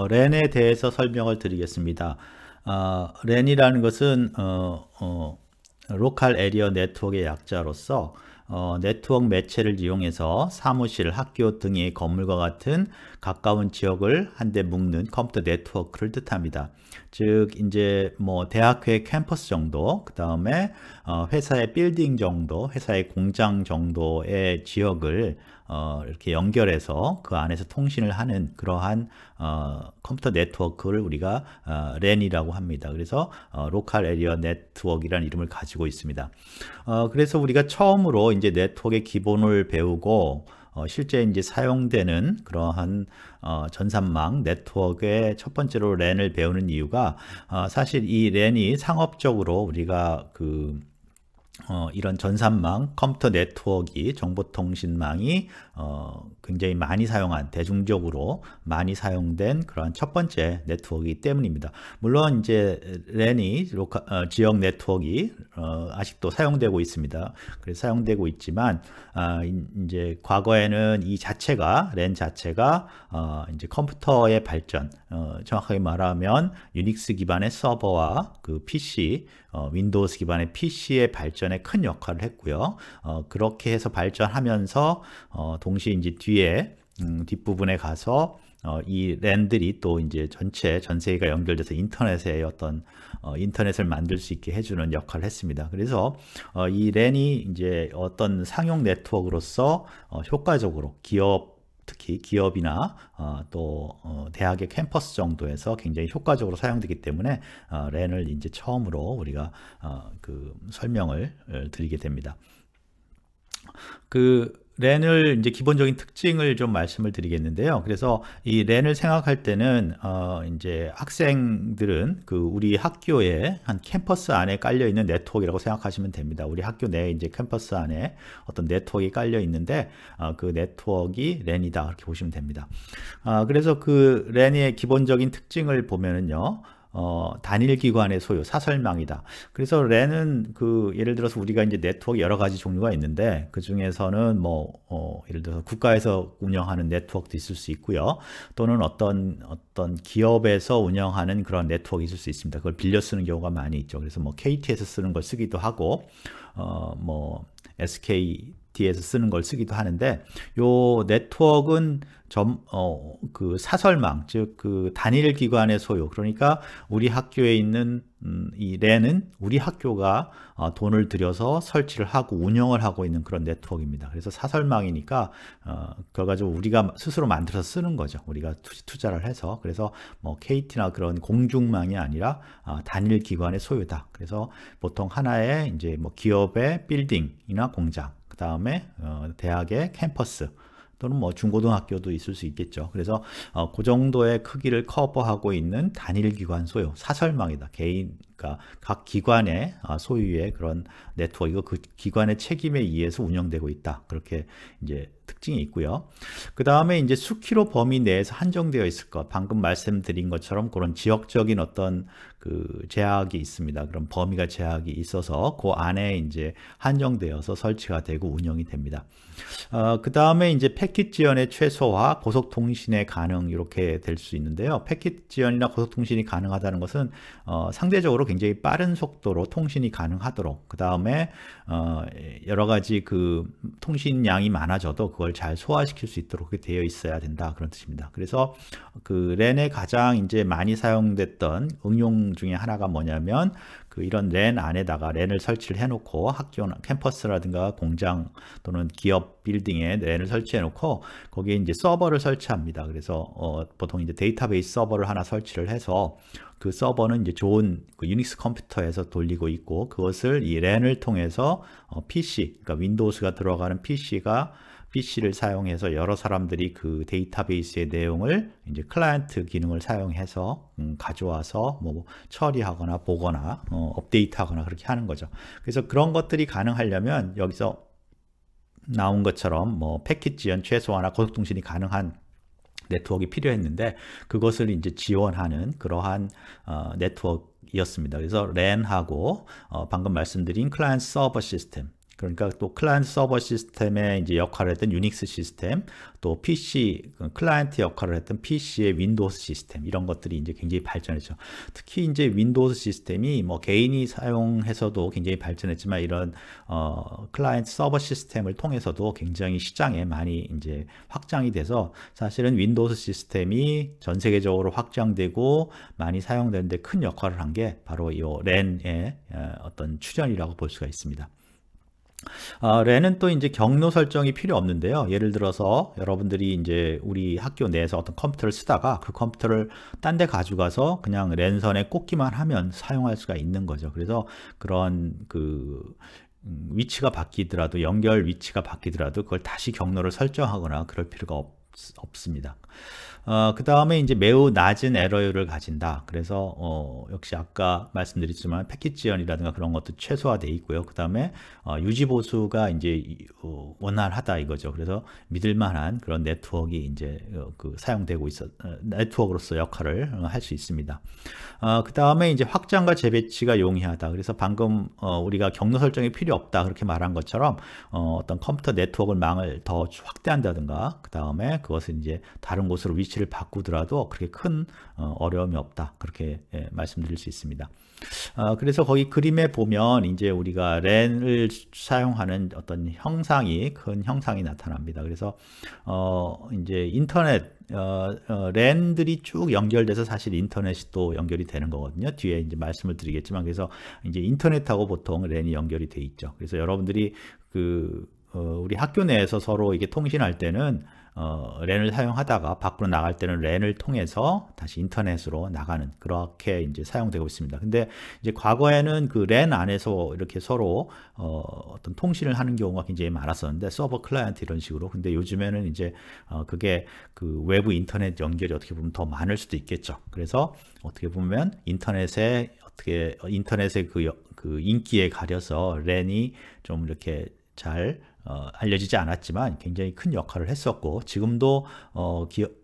랜에 대해서 설명을 드리겠습니다. 랜이라는 것은 로컬 에리어 네트워크의 약자로서 네트워크 매체를 이용해서 사무실, 학교 등의 건물과 같은 가까운 지역을 한데 묶는 컴퓨터 네트워크를 뜻합니다. 즉 이제 뭐 대학교의 캠퍼스 정도, 그 다음에 회사의 빌딩 정도, 회사의 공장 정도의 지역을 이렇게 연결해서 그 안에서 통신을 하는 그러한 컴퓨터 네트워크를 우리가 랜이라고 합니다. 그래서 로컬 에리어 네트워크라는 이름을 가지고 있습니다. 그래서 우리가 처음으로 이제 네트워크의 기본을 배우고 실제 이제 사용되는 그러한 전산망 네트워크의 첫 번째로 랜을 배우는 이유가 사실 이 랜이 상업적으로 우리가 이런 전산망, 컴퓨터 네트워크, 정보통신망이 굉장히 많이 사용한, 대중적으로 많이 사용된 그런 첫 번째 네트워크이기 때문입니다. 물론 이제 랜이 지역 네트워크 아직도 사용되고 있습니다. 그래서 사용되고 있지만 이제 과거에는 이 자체가 랜 자체가 이제 컴퓨터의 발전, 정확하게 말하면 유닉스 기반의 서버와 그 PC, 윈도우스 기반의 PC의 발전에 큰 역할을 했고요. 그렇게 해서 발전하면서 동시에 이제 뒤에 뒷부분에 가서 이 랜들이 또 이제 전 세계가 연결돼서 인터넷의 어떤 인터넷을 만들 수 있게 해주는 역할을 했습니다. 그래서 이 랜이 이제 어떤 상용 네트워크로서 효과적으로 특히 기업이나 또 대학의 캠퍼스 정도에서 굉장히 효과적으로 사용되기 때문에 랜을 이제 처음으로 우리가 설명을 드리게 됩니다. 랜을 이제 기본적인 특징을 좀 말씀을 드리겠는데요. 그래서 이 랜을 생각할 때는 이제 학생들은 우리 학교에 한 캠퍼스 안에 깔려 있는 네트워크라고 생각하시면 됩니다. 우리 학교 내에 이제 캠퍼스 안에 어떤 네트워크가 깔려 있는데 그 네트워크가 랜이다 그렇게 보시면 됩니다. 그래서 그 랜의 기본적인 특징을 보면은요. 단일 기관의 소유, 사설망이다. 그래서 랜은 예를 들어서 우리가 이제 네트워크 여러 가지 종류가 있는데 그 중에서는 예를 들어서 국가에서 운영하는 네트워크도 있을 수 있고요. 또는 어떤 기업에서 운영하는 그런 네트워크 있을 수 있습니다. 그걸 빌려 쓰는 경우가 많이 있죠. 그래서 KT에서 쓰는 걸 쓰기도 하고, SKT에서 쓰는 걸 쓰기도 하는데, 요 네트워크는 사설망, 즉 단일 기관의 소유, 그러니까 우리 학교에 있는 이 랜은 우리 학교가 돈을 들여서 설치를 하고 운영을 하고 있는 그런 네트워크입니다. 그래서 사설망이니까 결과적으로 우리가 스스로 만들어서 쓰는 거죠. 우리가 투자를 해서. 그래서 KT나 그런 공중망이 아니라 단일 기관의 소유다. 그래서 보통 하나의 이제 기업의 빌딩이나 공장, 그 다음에 대학의 캠퍼스, 또는 중고등학교도 있을 수 있겠죠. 그래서 그 정도의 크기를 커버하고 있는 단일 기관 소유, 사설망이다. 그러니까 각 기관의 소유의 그런 네트워크가 그 기관의 책임에 의해서 운영되고 있다. 그렇게 이제 특징이 있고요. 그 다음에 이제 수키로 범위 내에서 한정되어 있을 것. 방금 말씀드린 것처럼 그런 지역적인 어떤 제약이 있습니다. 그런 범위가 제약이 있어서 그 안에 이제 한정되어서 설치가 되고 운영이 됩니다. 그 다음에 이제 패킷 지연의 최소화, 고속 통신의 가능 이렇게 될 수 있는데요. 패킷 지연이나 고속 통신이 가능하다는 것은 상대적으로 굉장히 빠른 속도로 통신이 가능하도록, 그 다음에 여러 가지 통신량이 많아져도 그걸 잘 소화시킬 수 있도록 그렇게 되어 있어야 된다 그런 뜻입니다. 그래서 랜에 가장 이제 많이 사용됐던 응용 중에 하나가 뭐냐면 이런 랜 안에다가 랜을 설치를 해놓고 학교나 캠퍼스라든가 공장 또는 기업 빌딩에 랜을 설치해 놓고 거기에 이제 서버를 설치합니다. 그래서 보통 이제 데이터베이스 서버를 하나 설치를 해서 그 서버는 이제 좋은 유닉스 컴퓨터에서 돌리고 있고 그것을 이 랜을 통해서 PC, 그러니까 윈도우스가 들어가는 PC를 사용해서 여러 사람들이 그 데이터베이스의 내용을 이제 클라이언트 기능을 사용해서 가져와서 처리하거나 보거나 업데이트하거나 그렇게 하는 거죠. 그래서 그런 것들이 가능하려면 여기서 나온 것처럼 패킷 지연 최소화나 고속통신이 가능한 네트워크가 필요했는데 그것을 이제 지원하는 그러한 네트워크였습니다. 그래서 랜하고 방금 말씀드린 클라이언트 서버 시스템, 그러니까 또 클라이언트 서버 시스템의 이제 역할을 했던 유닉스 시스템, 또 PC 클라이언트 역할을 했던 PC의 윈도우스 시스템, 이런 것들이 이제 굉장히 발전했죠. 특히 이제 윈도우스 시스템이 뭐 개인이 사용해서도 굉장히 발전했지만 이런 클라이언트 서버 시스템을 통해서도 굉장히 시장에 많이 이제 확장이 돼서 사실은 윈도우스 시스템이 전 세계적으로 확장되고 많이 사용되는데 큰 역할을 한 게 바로 이 랜의 어떤 출현이라고 볼 수가 있습니다. 랜은 또 이제 경로 설정이 필요 없는데요. 예를 들어서 여러분들이 이제 우리 학교 내에서 어떤 컴퓨터를 쓰다가 그 컴퓨터를 딴 데 가져가서 그냥 랜선에 꽂기만 하면 사용할 수가 있는 거죠. 그래서 그런 위치가 바뀌더라도, 연결 위치가 바뀌더라도 그걸 다시 경로를 설정하거나 그럴 필요가 없습니다. 그 다음에 이제 매우 낮은 에러율을 가진다. 그래서 역시 아까 말씀드렸지만 패킷 지연이라든가 그런 것도 최소화되어 있고요. 그 다음에 유지 보수가 이제 원활하다 이거죠. 그래서 믿을만한 그런 네트워크가 이제 사용되고 네트워크로서 역할을 할 수 있습니다. 그 다음에 이제 확장과 재배치가 용이하다. 그래서 방금 우리가 경로 설정이 필요 없다 그렇게 말한 것처럼 어떤 컴퓨터 네트워크 망을 더 확대한다든가 그 다음에 그것을 이제 다른 곳으로 위치를 바꾸더라도 그렇게 큰 어려움이 없다 그렇게 말씀드릴 수 있습니다. 그래서 거기 그림에 보면 이제 우리가 랜을 사용하는 어떤 형상이, 큰 형상이 나타납니다. 그래서 이제 인터넷 랜들이 쭉 연결돼서 사실 인터넷이 또 연결이 되는 거거든요. 뒤에 이제 말씀을 드리겠지만, 그래서 이제 인터넷하고 보통 랜이 연결이 돼 있죠. 그래서 여러분들이 우리 학교 내에서 서로 이게 통신할 때는 랜을 사용하다가 밖으로 나갈 때는 랜을 통해서 다시 인터넷으로 나가는, 그렇게 이제 사용되고 있습니다. 근데 이제 과거에는 그 랜 안에서 이렇게 서로 어떤 통신을 하는 경우가 굉장히 많았었는데, 서버 클라이언트 이런 식으로. 근데 요즘에는 이제 그게 그 외부 인터넷 연결이 어떻게 보면 더 많을 수도 있겠죠. 그래서 어떻게 보면 인터넷의 그 인기에 가려서 랜이 좀 이렇게 잘 알려지지 않았지만 굉장히 큰 역할을 했었고, 지금도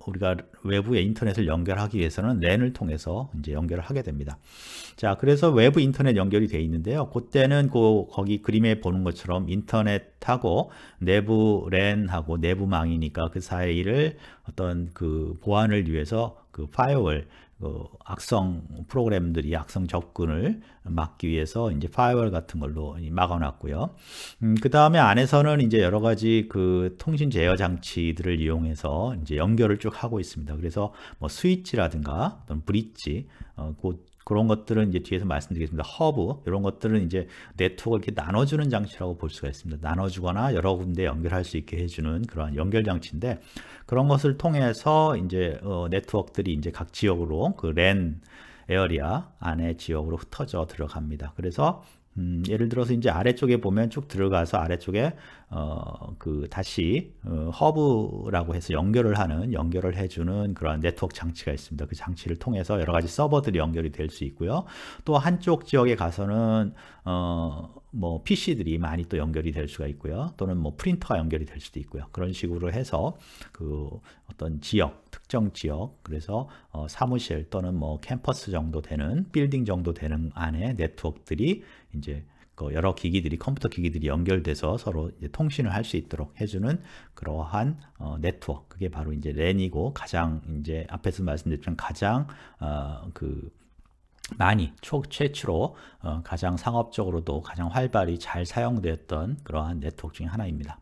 우리가 외부의 인터넷을 연결하기 위해서는 랜을 통해서 이제 연결을 하게 됩니다. 자, 그래서 외부 인터넷 연결이 되어 있는데요. 그때는 거기 그림에 보는 것처럼 인터넷하고 내부 랜하고 내부망이니까 그 사이를 어떤 그 보안을 위해서 그 파이어월, 악성 프로그램들이 악성 접근을 막기 위해서 이제 파이어월 같은 걸로 막아놨고요. 그 다음에 안에서는 이제 여러 가지 그 통신 제어 장치들을 이용해서 이제 연결을 쭉 하고 있습니다. 그래서 뭐 스위치라든가 어떤 브릿지, 그런 것들은 이제 뒤에서 말씀드리겠습니다. 허브, 이런 것들은 이제 네트워크를 이렇게 나눠주는 장치라고 볼 수가 있습니다. 나눠주거나 여러 군데 연결할 수 있게 해주는 그러한 연결 장치인데, 그런 것을 통해서 이제 네트워크들이 이제 각 지역으로 그 랜 에어리아 안에 지역으로 흩어져 들어갑니다. 그래서 예를 들어서 이제 아래쪽에 보면 쭉 들어가서 아래쪽에 다시 허브라고 해서 연결을 해주는 그런 네트워크 장치가 있습니다. 그 장치를 통해서 여러 가지 서버들이 연결이 될 수 있고요. 또 한쪽 지역에 가서는 뭐 PC들이 많이 또 연결이 될 수가 있고요. 또는 뭐 프린터가 연결이 될 수도 있고요. 그런 식으로 해서 그 어떤 지역, 특정 지역, 그래서 사무실 또는 뭐 캠퍼스 정도 되는, 빌딩 정도 되는 안에 네트워크들이 이제 여러 기기들이, 컴퓨터 기기들이 연결돼서 서로 이제 통신을 할 수 있도록 해주는 그러한 네트워크, 그게 바로 이제 랜이고, 가장 이제 앞에서 말씀드렸지만 가장 많이 최초로 가장 상업적으로도 가장 활발히 잘 사용되었던 그러한 네트워크 중에 하나입니다.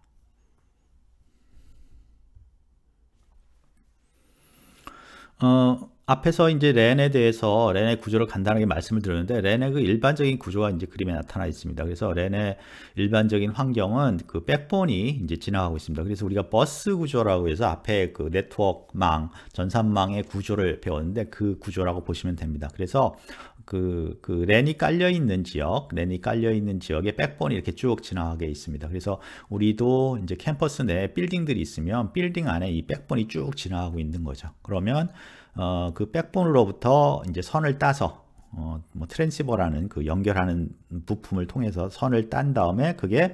앞에서 이제 랜에 대해서, 랜의 구조를 간단하게 말씀을 드렸는데, 랜의 그 일반적인 구조가 이제 그림에 나타나 있습니다. 그래서 랜의 일반적인 환경은 그 백본이 이제 지나가고 있습니다. 그래서 우리가 버스 구조라고 해서 앞에 그 네트워크망, 전산망의 구조를 배웠는데 그 구조라고 보시면 됩니다. 그래서 랜이 깔려 있는 지역에 백본이 이렇게 쭉 지나가게 있습니다. 그래서 우리도 이제 캠퍼스 내에 빌딩들이 있으면 빌딩 안에 이 백본이 쭉 지나가고 있는 거죠. 그러면 그 백본으로부터 이제 선을 따서 뭐 트랜시버라는 그 연결하는 부품을 통해서 선을 딴 다음에 그게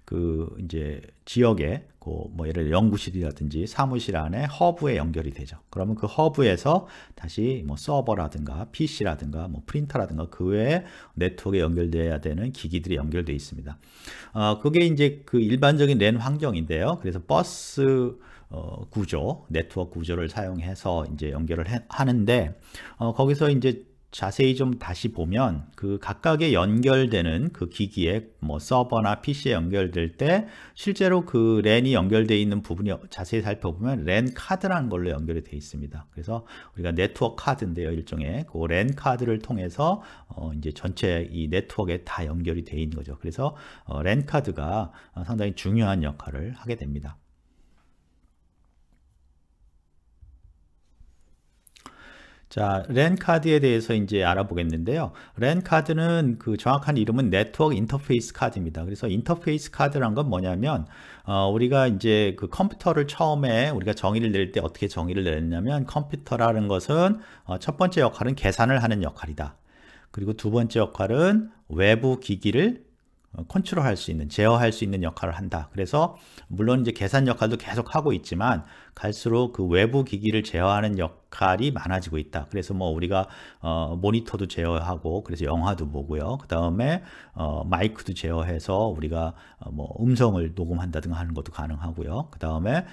그 이제 지역에 뭐 예를 들어 연구실이라든지 사무실 안에 허브에 연결이 되죠. 그러면 그 허브에서 다시 뭐 서버라든가 PC라든가 뭐 프린터라든가 그 외에 네트워크에 연결돼야 되는 기기들이 연결되어 있습니다. 그게 이제 그 일반적인 랜 환경인데요. 그래서 버스 구조, 네트워크 구조를 사용해서 이제 연결을 하는데 거기서 이제 자세히 좀 다시 보면 그 각각의 연결되는 그 기기에 뭐 서버나 PC에 연결될 때 실제로 그 랜이 연결되어 있는 부분이 자세히 살펴보면 랜 카드라는 걸로 연결이 되어 있습니다. 그래서 우리가 네트워크 카드인데요, 일종의 그 랜 카드를 통해서 이제 전체 이 네트워크에 다 연결이 되어 있는 거죠. 그래서 랜 카드가 상당히 중요한 역할을 하게 됩니다. 자, 랜 카드에 대해서 이제 알아보겠는데요. 랜 카드는 그 정확한 이름은 네트워크 인터페이스 카드입니다. 그래서 인터페이스 카드란 건 뭐냐면 우리가 이제 그 컴퓨터를 처음에 우리가 정의를 내릴 때 어떻게 정의를 내렸냐면 컴퓨터라는 것은 첫 번째 역할은 계산을 하는 역할이다. 그리고 두 번째 역할은 외부 기기를 컨트롤할 수 있는, 제어할 수 있는 역할을 한다. 그래서 물론 이제 계산 역할도 계속 하고 있지만 갈수록 그 외부 기기를 제어하는 역할이 많아지고 있다. 그래서 뭐 우리가 모니터도 제어하고 그래서 영화도 보고요. 그 다음에 마이크도 제어해서 우리가 뭐 음성을 녹음한다든가 하는 것도 가능하고요. 그 다음에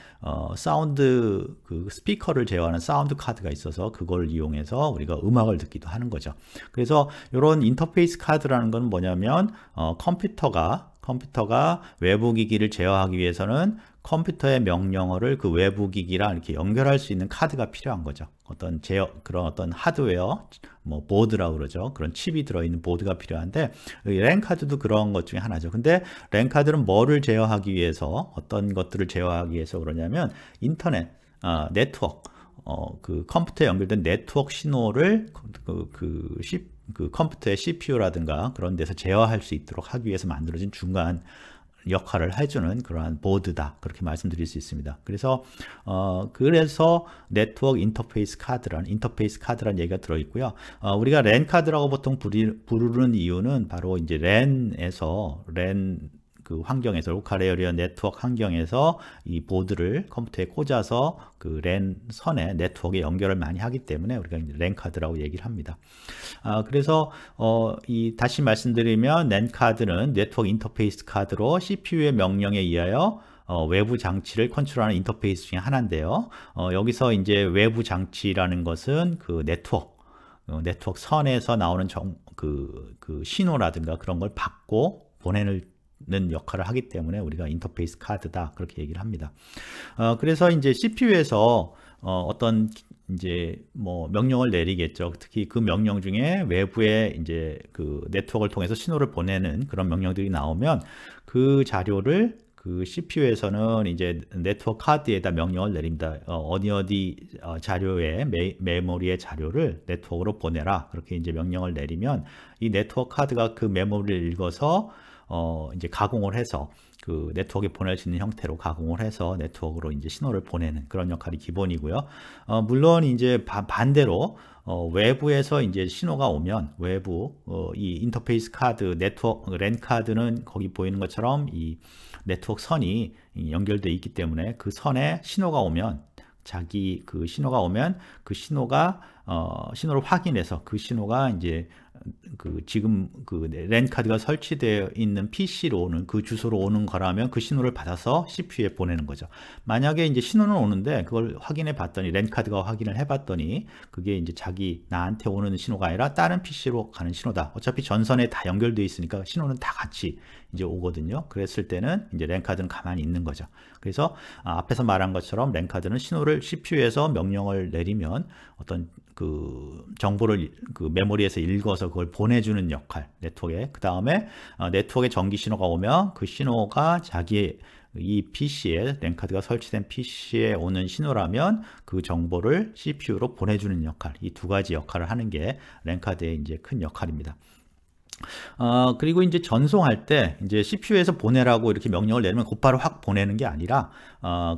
사운드 그 스피커를 제어하는 사운드 카드가 있어서 그걸 이용해서 우리가 음악을 듣기도 하는 거죠. 그래서 이런 인터페이스 카드라는 건 뭐냐면 컴퓨터가 외부 기기를 제어하기 위해서는 컴퓨터의 명령어를 그 외부 기기랑 이렇게 연결할 수 있는 카드가 필요한 거죠. 그런 어떤 하드웨어, 뭐 보드라고 그러죠. 그런 칩이 들어있는 보드가 필요한데 랜 카드도 그런 것 중에 하나죠. 근데 랜 카드는 뭐를 제어하기 위해서, 어떤 것들을 제어하기 위해서 그러냐면 인터넷, 네트워크, 그 컴퓨터에 연결된 네트워크 신호를 그 컴퓨터의 CPU라든가 그런 데서 제어할 수 있도록 하기 위해서 만들어진 중간 역할을 해주는 그러한 보드다, 그렇게 말씀드릴 수 있습니다. 그래서 네트워크 인터페이스 카드라는 얘기가 들어있고요. 우리가 랜 카드라고 보통 부르는 이유는 바로 이제 랜 그 환경에서, 로컬 에리어 네트워크 환경에서 이 보드를 컴퓨터에 꽂아서 그 랜 선에 네트워크에 연결을 많이 하기 때문에 우리가 이제 랜 카드라고 얘기를 합니다. 그래서 다시 말씀드리면 랜 카드는 네트워크 인터페이스 카드로 CPU의 명령에 의하여 외부 장치를 컨트롤하는 인터페이스 중에 하나인데요. 여기서 이제 외부 장치라는 것은 그 네트워크 선에서 나오는 그 신호라든가 그런 걸 받고 보내는 역할을 하기 때문에 우리가 인터페이스 카드다, 그렇게 얘기를 합니다. 그래서 이제 CPU에서 어떤 이제 뭐 명령을 내리겠죠. 특히 그 명령 중에 외부에 이제 그 네트워크를 통해서 신호를 보내는 그런 명령들이 나오면 그 자료를 그 CPU에서는 이제 네트워크 카드에다 명령을 내립니다. 어디 자료에 메모리의 자료를 네트워크로 보내라, 그렇게 이제 명령을 내리면 이 네트워크 카드가 그 메모리를 읽어서 이제 가공을 해서 그 네트워크에 보낼 수 있는 형태로 가공을 해서 네트워크로 이제 신호를 보내는 그런 역할이 기본이고요. 물론 이제 반대로 외부에서 이제 신호가 오면 이 인터페이스 카드, 네트워크 랜 카드는 거기 보이는 것처럼 이 네트워크 선이 연결되어 있기 때문에 그 선에 신호가 오면 그 신호를 확인해서 그 신호가 이제 지금 그 랜 카드가 설치되어 있는 PC로 오는 그 주소로 오는 거라면 그 신호를 받아서 CPU에 보내는 거죠. 만약에 이제 신호는 오는데 그걸 확인해 봤더니, 랜 카드가 확인을 해 봤더니 그게 이제 나한테 오는 신호가 아니라 다른 PC로 가는 신호다. 어차피 전선에 다 연결되어 있으니까 신호는 다 같이 이제 오거든요. 그랬을 때는 이제 랜 카드는 가만히 있는 거죠. 그래서 앞에서 말한 것처럼 랜 카드는 신호를 CPU에서 명령을 내리면 어떤 그 정보를 그 메모리에서 읽어서 그걸 보내주는 역할, 네트워크에. 그 다음에 네트워크에 전기 신호가 오면 그 신호가 이 PC에, 랜 카드가 설치된 PC에 오는 신호라면 그 정보를 CPU로 보내주는 역할, 이 두 가지 역할을 하는 게 랜 카드의 이제 큰 역할입니다. 그리고 이제 전송할 때 이제 CPU에서 보내라고 이렇게 명령을 내리면 곧바로 확 보내는 게 아니라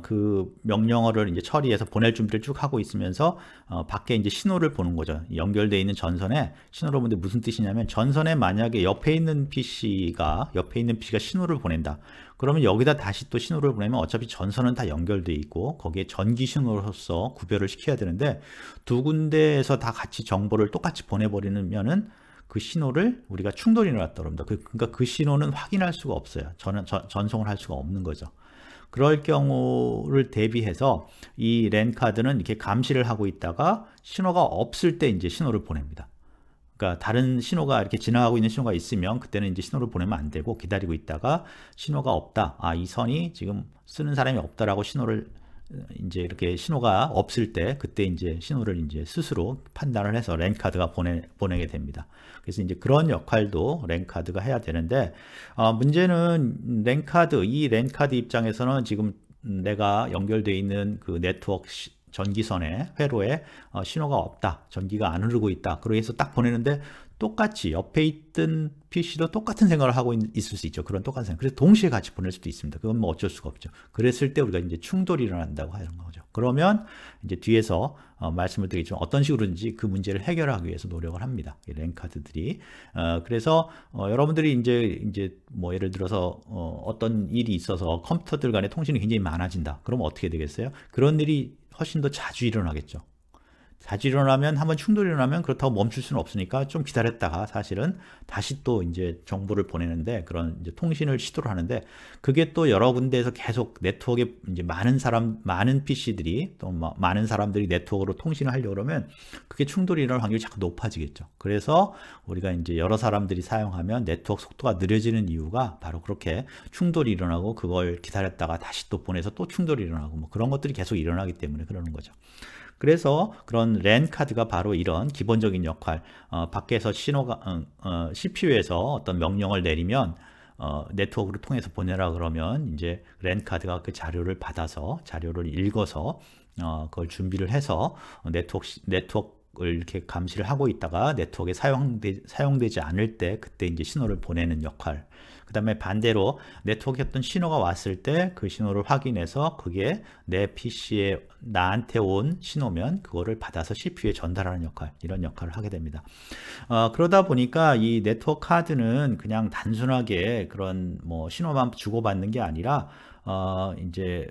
그 명령어를 이제 처리해서 보낼 준비를 쭉 하고 있으면서 밖에 이제 신호를 보는 거죠. 연결되어 있는 전선에 신호를 보는데 무슨 뜻이냐면 전선에 만약에 옆에 있는 PC가 신호를 보낸다. 그러면 여기다 다시 또 신호를 보내면 어차피 전선은 다 연결되어 있고 거기에 전기 신호로서 구별을 시켜야 되는데 두 군데에서 다 같이 정보를 똑같이 보내버리면은 그 신호를 우리가 충돌이 일어났다 그럽니다. 그러니까 그 신호는 확인할 수가 없어요. 전송을 할 수가 없는 거죠. 그럴 경우를 대비해서 이 랜 카드는 이렇게 감시를 하고 있다가 신호가 없을 때 이제 신호를 보냅니다. 그러니까 다른 신호가 이렇게 지나가고 있는 신호가 있으면 그때는 이제 신호를 보내면 안 되고 기다리고 있다가 신호가 없다. 이 선이 지금 쓰는 사람이 없다라고 신호를 이제 이렇게 신호가 없을 때 그때 이제 신호를 이제 스스로 판단을 해서 랜 카드가 보내게 됩니다. 그래서 이제 그런 역할도 랜 카드가 해야 되는데 문제는 이 랜 카드 입장에서는 지금 내가 연결되어 있는 그 네트워크 전기선에 회로에 신호가 없다, 전기가 안 흐르고 있다. 그래서 딱 보내는데 똑같이 옆에 있던 PC도 똑같은 생각을 하고 있을 수 있죠. 그런 똑같은 생각. 그래서 동시에 같이 보낼 수도 있습니다. 그건 뭐 어쩔 수가 없죠. 그랬을 때 우리가 이제 충돌이 일어난다고 하는 거죠. 그러면 이제 뒤에서 말씀을 드리겠지만 어떤 식으로든지 그 문제를 해결하기 위해서 노력을 합니다. 이 랜 카드들이. 그래서 여러분들이 이제 뭐 예를 들어서 어떤 일이 있어서 컴퓨터들 간의 통신이 굉장히 많아진다. 그러면 어떻게 되겠어요? 그런 일이 훨씬 더 자주 일어나겠죠. 자주 일어나면 한번 충돌이 일어나면 그렇다고 멈출 수는 없으니까 좀 기다렸다가 사실은 다시 또 이제 정보를 보내는데 그런 이제 통신을 시도를 하는데 그게 또 여러 군데에서 계속 네트워크에 이제 많은 PC들이 또 많은 사람들이 네트워크로 통신을 하려고 그러면 그게 충돌이 일어날 확률이 자꾸 높아지겠죠. 그래서 우리가 이제 여러 사람들이 사용하면 네트워크 속도가 느려지는 이유가 바로 그렇게 충돌이 일어나고 그걸 기다렸다가 다시 또 보내서 또 충돌이 일어나고 뭐 그런 것들이 계속 일어나기 때문에 그러는 거죠. 그래서 그런 랜 카드가 바로 이런 기본적인 역할, 밖에서 신호가 CPU에서 어떤 명령을 내리면 네트워크를 통해서 보내라 그러면 이제 랜 카드가 그 자료를 받아서 자료를 읽어서 그걸 준비를 해서 네트워크를 이렇게 감시를 하고 있다가 네트워크에 사용되지 않을 때 그때 이제 신호를 보내는 역할. 그 다음에 반대로 네트워크에 어떤 신호가 왔을 때 그 신호를 확인해서 그게 내 PC에 나한테 온 신호면 그거를 받아서 CPU에 전달하는 역할, 이런 역할을 하게 됩니다. 그러다 보니까 이 네트워크 카드는 그냥 단순하게 그런 뭐 신호만 주고받는 게 아니라 이제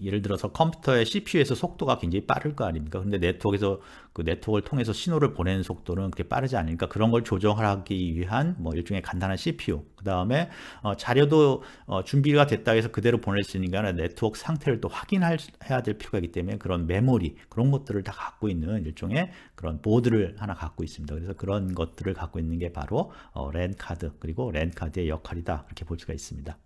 예를 들어서 컴퓨터의 CPU에서 속도가 굉장히 빠를 거 아닙니까? 근데 네트워크에서 그 네트워크를 통해서 신호를 보내는 속도는 그렇게 빠르지 않으니까 그런 걸 조정하기 위한 뭐 일종의 간단한 CPU. 그 다음에 자료도 준비가 됐다 해서 그대로 보낼 수 있는 게 아니라 네트워크 상태를 또 확인해야 될 필요가 있기 때문에 그런 메모리, 그런 것들을 다 갖고 있는 일종의 그런 보드를 하나 갖고 있습니다. 그래서 그런 것들을 갖고 있는 게 바로 랜 카드, 그리고 랜 카드의 역할이다, 이렇게 볼 수가 있습니다.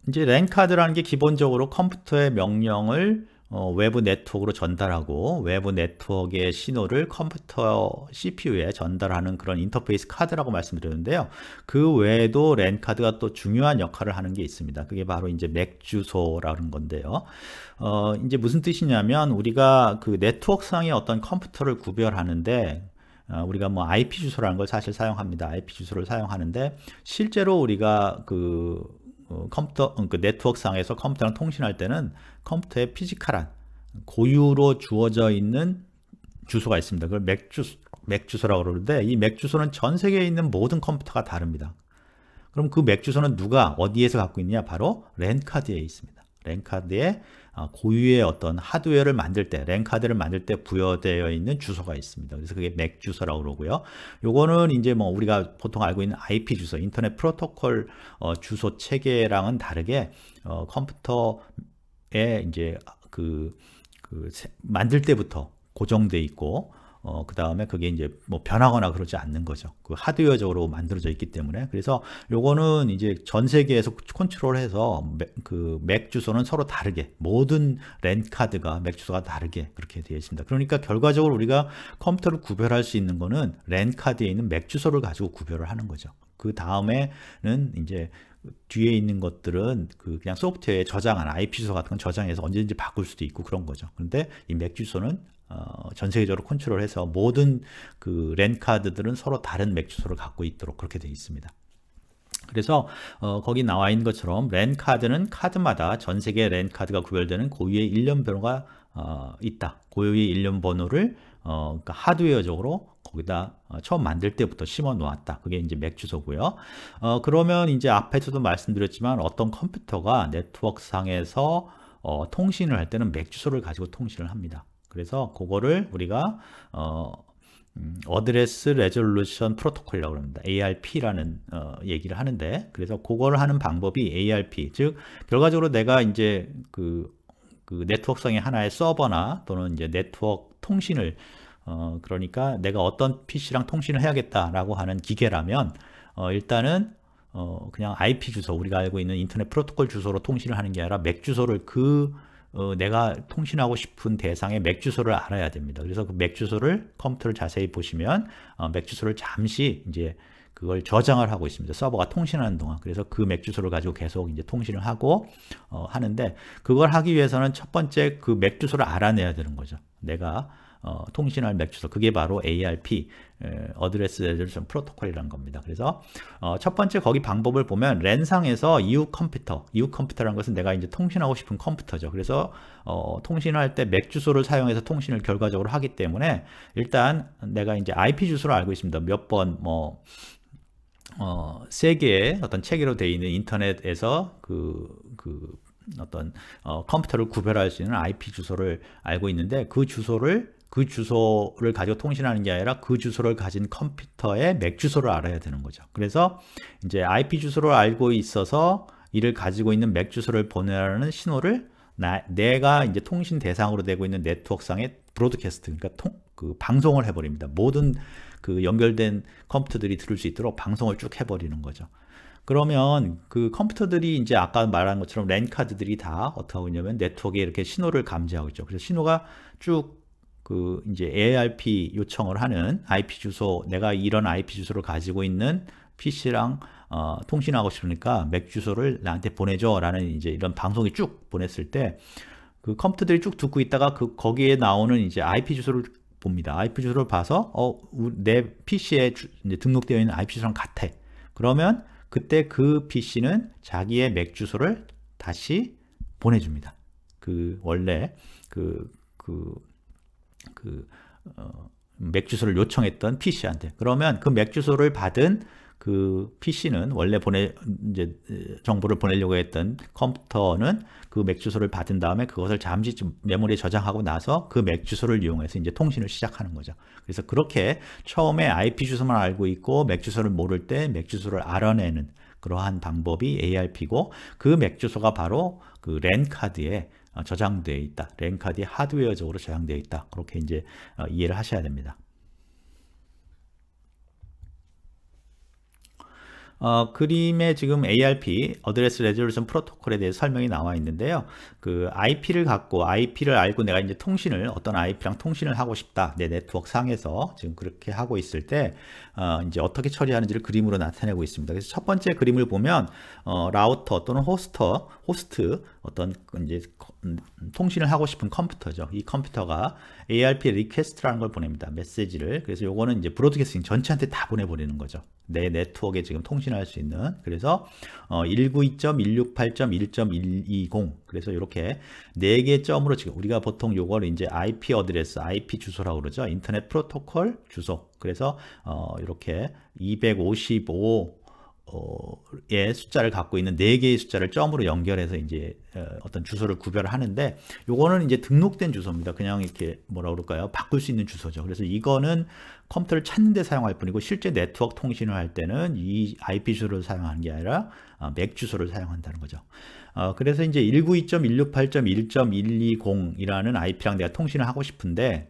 이제 랜 카드라는 게 기본적으로 컴퓨터의 명령을 외부 네트워크로 전달하고 외부 네트워크의 신호를 컴퓨터 CPU에 전달하는 그런 인터페이스 카드라고 말씀드렸는데요. 그 외에도 랜 카드가 또 중요한 역할을 하는 게 있습니다. 그게 바로 이제 맥 주소라는 건데요. 이제 무슨 뜻이냐면 우리가 그 네트워크상의 어떤 컴퓨터를 구별하는데 우리가 뭐 IP 주소라는 걸 사실 사용합니다. IP 주소를 사용하는데 실제로 우리가 그 그 네트워크상에서 컴퓨터랑 통신할 때는 컴퓨터에 피지컬한 고유로 주어져 있는 주소가 있습니다. 그걸 맥 주소라고 그러는데 이 맥 주소는 전 세계에 있는 모든 컴퓨터가 다릅니다. 그럼 그 맥 주소는 누가 어디에서 갖고 있느냐? 바로 랜 카드에 있습니다. 랜 카드에 고유의 어떤 하드웨어를 만들 때, 랜 카드를 만들 때 부여되어 있는 주소가 있습니다. 그래서 그게 맥 주소라고 그러고요. 요거는 이제 뭐 우리가 보통 알고 있는 IP 주소, 인터넷 프로토콜 주소 체계랑은 다르게 컴퓨터에 이제 만들 때부터 고정돼 있고 그 다음에 그게 이제 뭐 변하거나 그러지 않는 거죠. 그 하드웨어적으로 만들어져 있기 때문에. 그래서 요거는 이제 전 세계에서 컨트롤해서 그 맥 주소는 서로 다르게, 모든 랜 카드가 맥 주소가 다르게 그렇게 되어 있습니다. 그러니까 결과적으로 우리가 컴퓨터를 구별할 수 있는 거는 랜 카드에 있는 맥 주소를 가지고 구별을 하는 거죠. 그 다음에는 이제 뒤에 있는 것들은 그냥 소프트웨어에 저장한 IP 주소 같은 건 저장해서 언제든지 바꿀 수도 있고 그런 거죠. 그런데 이 맥 주소는 전 세계적으로 컨트롤해서 모든 그 랜 카드들은 서로 다른 맥 주소를 갖고 있도록 그렇게 되어 있습니다. 그래서 거기 나와 있는 것처럼 랜 카드는 카드마다 전 세계 랜 카드가 구별되는 고유의 일련 번호가 있다. 고유의 일련 번호를 그러니까 하드웨어적으로 거기다 처음 만들 때부터 심어 놓았다. 그게 이제 맥 주소고요. 그러면 이제 앞에서도 말씀드렸지만 어떤 컴퓨터가 네트워크 상에서 통신을 할 때는 맥 주소를 가지고 통신을 합니다. 그래서 그거를 우리가 어드레스 레졸루션 프로토콜이라고 합니다. ARP라는 얘기를 하는데, 그래서 그걸 하는 방법이 ARP, 즉 결과적으로 내가 이제 그 네트워크상의 하나의 서버나 또는 이제 네트워크 통신을 그러니까 내가 어떤 PC랑 통신을 해야겠다라고 하는 기계라면 일단은 그냥 IP 주소, 우리가 알고 있는 인터넷 프로토콜 주소로 통신을 하는 게 아니라 맥 주소를 내가 통신하고 싶은 대상의 맥 주소를 알아야 됩니다. 그래서 그 맥 주소를 컴퓨터를 자세히 보시면 맥 주소를 잠시 이제 그걸 저장을 하고 있습니다. 서버가 통신하는 동안. 그래서 그 맥 주소를 가지고 계속 이제 통신을 하고 하는데, 그걸 하기 위해서는 첫 번째 그 맥 주소를 알아내야 되는 거죠. 내가 통신할 맥 주소, 그게 바로 ARP, 어드레스 레졸루션 프로토콜이라는 겁니다. 그래서 첫 번째 거기 방법을 보면 랜상에서 이웃 컴퓨터라는 것은 내가 이제 통신하고 싶은 컴퓨터죠. 그래서 통신할 때 맥 주소를 사용해서 통신을 결과적으로 하기 때문에 일단 내가 이제 IP 주소를 알고 있습니다. 몇 번 세 개의 어떤 체계로 되어 있는 인터넷에서 어떤 컴퓨터를 구별할 수 있는 IP 주소를 알고 있는데, 그 주소를 가지고 통신하는 게 아니라 그 주소를 가진 컴퓨터의 맥 주소를 알아야 되는 거죠. 그래서 이제 IP 주소를 알고 있어서 이를 가지고 있는 맥 주소를 보내라는 신호를 내가 이제 통신 대상으로 되고 있는 네트워크상의 브로드캐스트, 그러니까 방송을 해버립니다. 모든 그 연결된 컴퓨터들이 들을 수 있도록 방송을 쭉 해버리는 거죠. 그러면 그 컴퓨터들이 이제 아까 말한 것처럼 랜 카드들이 다 어떻게 하고 있냐면 네트워크에 이렇게 신호를 감지하고 있죠. 그래서 신호가 쭉 이제 ARP 요청을 하는 IP 주소, 내가 이런 IP 주소를 가지고 있는 PC랑 통신하고 싶으니까 맥 주소를 나한테 보내줘 라는 이제 이런 방송이 쭉 보냈을 때, 그 컴퓨터들이 쭉 듣고 있다가 거기에 나오는 이제 IP 주소를 봅니다. IP 주소를 봐서 내 PC에 이제 등록되어 있는 IP 주소랑 같아. 그러면 그때 그 PC는 자기의 맥 주소를 다시 보내줍니다. 원래 맥 주소를 요청했던 PC한테. 그러면 그 맥 주소를 받은 그 PC는 원래 이제 정보를 보내려고 했던 컴퓨터는 그 맥 주소를 받은 다음에 그것을 잠시 좀 메모리에 저장하고 나서 그 맥 주소를 이용해서 이제 통신을 시작하는 거죠. 그래서 그렇게 처음에 IP 주소만 알고 있고 맥 주소를 모를 때 맥 주소를 알아내는 그러한 방법이 ARP고, 그 맥 주소가 바로 그 랜 카드에 저장되어 있다. 랜 카드에 하드웨어적으로 저장되어 있다. 그렇게 이제 이해를 하셔야 됩니다. 그림에 지금 ARP, 어드레스 레졸루션 프로토콜에 대해서 설명이 나와 있는데요. 그 IP를 알고 내가 이제 어떤 IP랑 통신을 하고 싶다. 내 네트워크 상에서 지금 그렇게 하고 있을 때, 이제 어떻게 처리하는지를 그림으로 나타내고 있습니다. 그래서 첫 번째 그림을 보면, 라우터 또는 호스트, 어떤 이제 통신을 하고 싶은 컴퓨터죠. 이 컴퓨터가 ARP 리퀘스트라는 걸 보냅니다. 메시지를. 그래서 요거는 이제 브로드캐스팅 전체한테 다 보내버리는 거죠. 내 네트워크에 지금 통신할 수 있는. 그래서 192.168.1.120, 그래서 이렇게 4개 점으로 지금 우리가 보통 요걸 이제 IP 어드레스, IP 주소라고 그러죠. 인터넷 프로토콜 주소. 그래서 이렇게 255의 숫자를 갖고 있는 4개의 숫자를 점으로 연결해서 이제 어떤 주소를 구별을 하는데, 요거는 이제 등록된 주소입니다. 그냥 이렇게 뭐라 그럴까요? 바꿀 수 있는 주소죠. 그래서 이거는 컴퓨터를 찾는 데 사용할 뿐이고 실제 네트워크 통신을 할 때는 이 IP 주소를 사용하는 게 아니라 맥 주소를 사용한다는 거죠. 그래서 이제 192.168.1.120이라는 IP랑 내가 통신을 하고 싶은데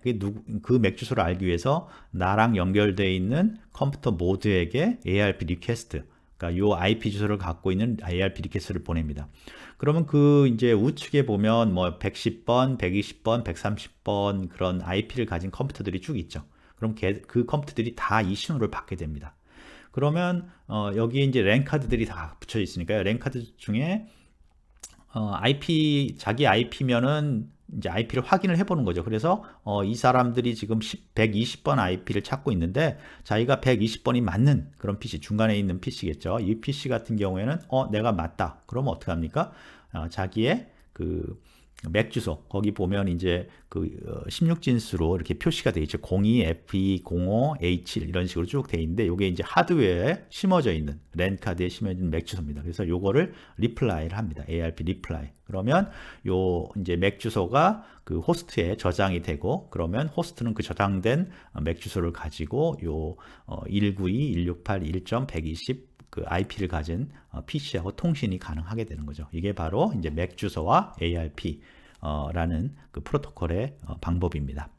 그 맥 주소를 알기 위해서 나랑 연결되어 있는 컴퓨터 모드에게 ARP 리퀘스트, 그러니까 요 IP 주소를 갖고 있는 ARP 리퀘스트를 보냅니다. 그러면 그 이제 우측에 보면 뭐 110번, 120번, 130번 그런 IP를 가진 컴퓨터들이 쭉 있죠. 그럼 그 컴퓨터들이 다 이 신호를 받게 됩니다. 그러면 여기에 이제 랜 카드들이 다 붙여 있으니까요. 랜 카드 중에 자기 IP면은 이제 IP를 확인을 해보는 거죠. 그래서 이 사람들이 지금 120번 IP를 찾고 있는데 자기가 120번이 맞는 그런 PC, 중간에 있는 PC겠죠. 이 PC 같은 경우에는 내가 맞다. 그러면 어떻게 합니까? 자기의 그 맥 주소, 거기 보면 이제 그 16진수로 이렇게 표시가 되어 있죠. 02F205A7 이런 식으로 쭉 되어 있는데 이게 이제 하드웨어에 심어져 있는 랜 카드에 심어진 맥 주소입니다. 그래서 요거를 리플라이를 합니다. ARP 리플라이. 그러면 요 이제 맥 주소가 그 호스트에 저장이 되고, 그러면 호스트는 그 저장된 맥 주소를 가지고 요 192.168.1.120 그 IP를 가진 PC하고 통신이 가능하게 되는 거죠. 이게 바로 이제 맥 주소와 ARP 라는 그 프로토콜의 방법입니다.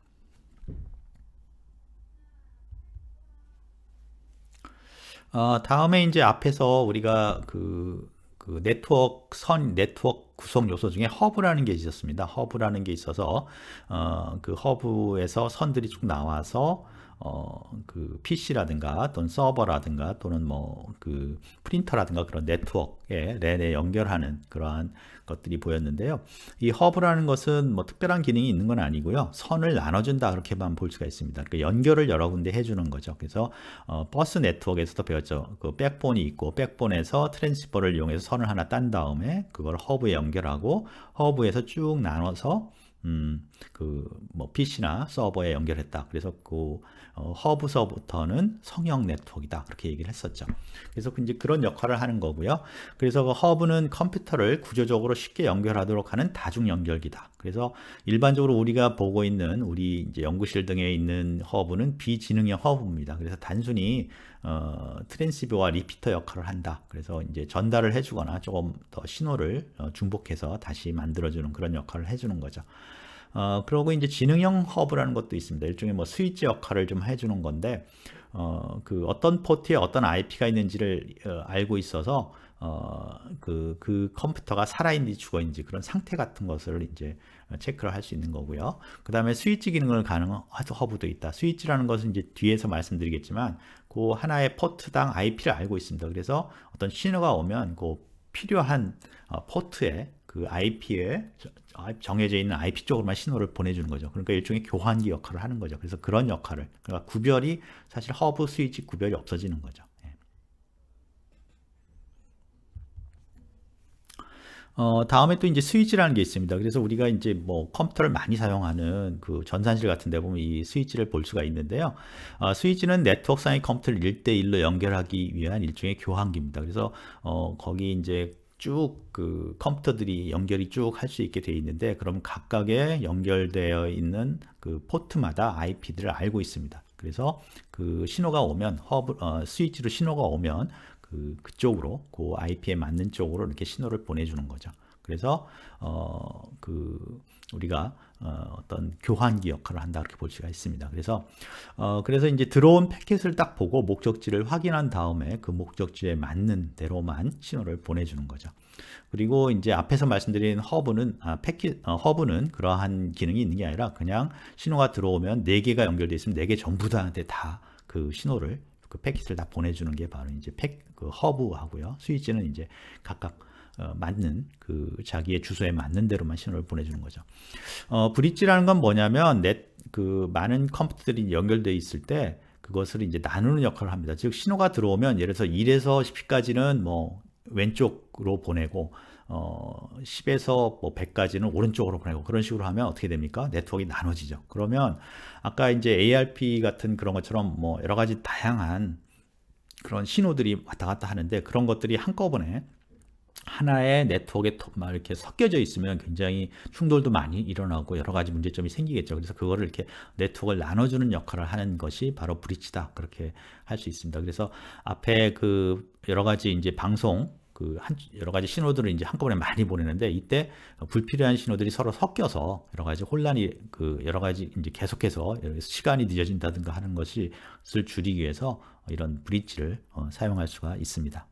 다음에 이제 앞에서 우리가 그 네트워크 구성 요소 중에 허브라는 게 있었습니다. 허브라는 게 있어서 그 허브에서 선들이 쭉 나와서 그 PC라든가 또는 서버라든가 또는 뭐 그 프린터라든가 그런 네트워크에 랜에 연결하는 그러한 것들이 보였는데요. 이 허브라는 것은 뭐 특별한 기능이 있는 건 아니고요. 선을 나눠준다 그렇게만 볼 수가 있습니다. 그러니까 연결을 여러 군데 해주는 거죠. 그래서 버스 네트워크에서도 배웠죠. 그 백본이 있고 백본에서 트랜시버를 이용해서 선을 하나 딴 다음에 그걸 허브에 연결하고 허브에서 쭉 나눠서 그 뭐 PC나 서버에 연결했다. 그래서 그 허브서부터는 성형 네트워크이다. 그렇게 얘기를 했었죠. 그래서 이제 그런 역할을 하는 거고요. 그래서 그 허브는 컴퓨터를 구조적으로 쉽게 연결하도록 하는 다중 연결기다. 그래서 일반적으로 우리가 보고 있는 우리 이제 연구실 등에 있는 허브는 비지능형 허브입니다. 그래서 단순히 트랜시버와 리피터 역할을 한다. 그래서 이제 전달을 해주거나 조금 더 신호를 중복해서 다시 만들어주는 그런 역할을 해주는 거죠. 그리고 이제 지능형 허브라는 것도 있습니다. 일종의 뭐 스위치 역할을 좀 해주는 건데, 그 어떤 포트에 어떤 IP가 있는지를 알고 있어서 그 컴퓨터가 살아있는지 죽어있는지 그런 상태 같은 것을 이제 체크를 할 수 있는 거고요. 그 다음에 스위치 기능을 가능한 허브도 있다. 스위치라는 것은 이제 뒤에서 말씀드리겠지만 그 하나의 포트당 IP를 알고 있습니다. 그래서 어떤 신호가 오면 그 필요한 포트에 그 IP에 정해져 있는 IP 쪽으로만 신호를 보내주는 거죠. 그러니까 일종의 교환기 역할을 하는 거죠. 그래서 그런 역할을, 그러니까 구별이 사실 허브 스위치 구별이 없어지는 거죠. 다음에 또 이제 스위치라는 게 있습니다. 그래서 우리가 이제 뭐 컴퓨터를 많이 사용하는 그 전산실 같은 데 보면 이 스위치를 볼 수가 있는데요. 스위치는 네트워크상의 컴퓨터를 1대1로 연결하기 위한 일종의 교환기입니다. 그래서 거기 이제 쭉 그 컴퓨터들이 연결이 쭉 할 수 있게 되어 있는데, 그럼 각각의 연결되어 있는 그 포트마다 IP들을 알고 있습니다. 그래서 그 신호가 오면 스위치로 신호가 오면 그쪽으로 그 IP에 맞는 쪽으로 이렇게 신호를 보내주는 거죠. 그래서 우리가 어떤 교환기 역할을 한다 이렇게 볼 수가 있습니다. 그래서 이제 들어온 패킷을 딱 보고 목적지를 확인한 다음에 그 목적지에 맞는 대로만 신호를 보내주는 거죠. 그리고 이제 앞에서 말씀드린 허브는 그러한 기능이 있는 게 아니라 그냥 신호가 들어오면 4개가 연결되어 있으면 4개 전부 다한테 다 그 신호를, 그 패킷을 다 보내주는 게 바로 이제 그 허브하고요. 스위치는 이제 각각 맞는 그 자기의 주소에 맞는 대로만 신호를 보내주는 거죠. 브릿지라는 건 뭐냐면 그 많은 컴퓨터들이 연결되어 있을 때 그것을 이제 나누는 역할을 합니다. 즉 신호가 들어오면 예를 들어서 1에서 10까지는 뭐 왼쪽으로 보내고 10에서 뭐 100까지는 오른쪽으로 보내고 그런 식으로 하면 어떻게 됩니까? 네트워크가 나눠지죠. 그러면 아까 이제 ARP 같은 그런 것처럼 뭐 여러 가지 다양한 그런 신호들이 왔다 갔다 하는데 그런 것들이 한꺼번에 하나의 네트워크에 막 이렇게 섞여져 있으면 굉장히 충돌도 많이 일어나고 여러 가지 문제점이 생기겠죠. 그래서 그거를 이렇게 네트워크를 나눠주는 역할을 하는 것이 바로 브릿지다. 그렇게 할 수 있습니다. 그래서 앞에 그 여러 가지 이제 방송 여러 가지 신호들을 이제 한꺼번에 많이 보내는데 이때 불필요한 신호들이 서로 섞여서 여러 가지 혼란이 여러 가지 이제 계속해서 시간이 늦어진다든가 하는 것을 줄이기 위해서 이런 브릿지를 사용할 수가 있습니다.